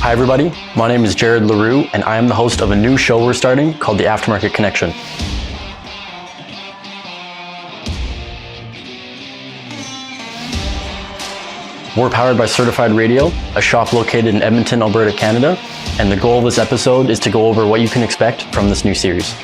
Hi everybody, my name is Jared LaRue and I am the host of a new show we're starting called the Aftermarket Connection. We're powered by Certified Radio, a shop located in Edmonton, Alberta, Canada, and the goal of this episode is to go over what you can expect from this new series.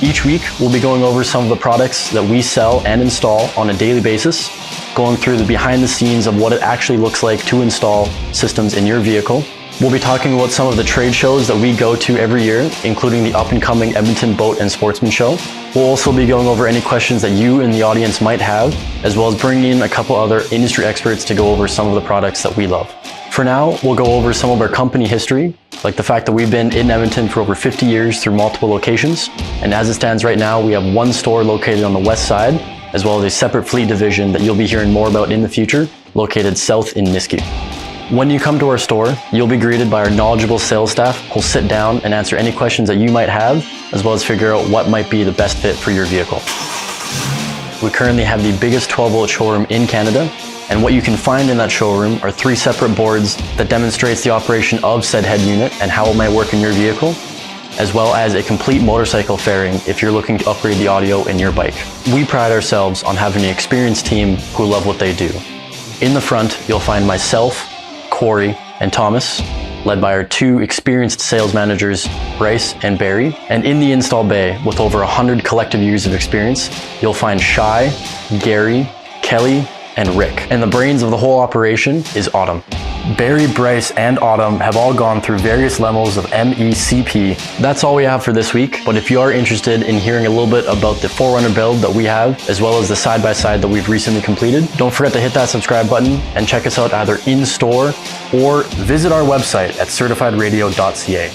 Each week, we'll be going over some of the products that we sell and install on a daily basis, going through the behind the scenes of what it actually looks like to install systems in your vehicle. We'll be talking about some of the trade shows that we go to every year, including the up-and-coming Edmonton Boat and Sportsman Show. We'll also be going over any questions that you in the audience might have, as well as bringing in a couple other industry experts to go over some of the products that we love. For now, we'll go over some of our company history, like the fact that we've been in Edmonton for over 50 years through multiple locations. And as it stands right now, we have one store located on the west side, as well as a separate fleet division that you'll be hearing more about in the future, located south in Niski. When you come to our store, you'll be greeted by our knowledgeable sales staff who'll sit down and answer any questions that you might have, as well as figure out what might be the best fit for your vehicle. We currently have the biggest 12-volt showroom in Canada, and what you can find in that showroom are 3 separate boards that demonstrates the operation of said head unit and how it might work in your vehicle, as well as a complete motorcycle fairing if you're looking to upgrade the audio in your bike. We pride ourselves on having an experienced team who love what they do. In the front, you'll find myself, Corey, and Thomas, led by our 2 experienced sales managers, Bryce and Barry. And in the install bay, with over 100 collective years of experience, you'll find Shai, Gary, Kelly, and Rick. And the brains of the whole operation is Autumn. Barry, Bryce, and Autumn have all gone through various levels of MECP. That's all we have for this week, but if you are interested in hearing a little bit about the 4Runner build that we have, as well as the side-by-side that we've recently completed, don't forget to hit that subscribe button and check us out either in store or visit our website at certifiedradio.ca.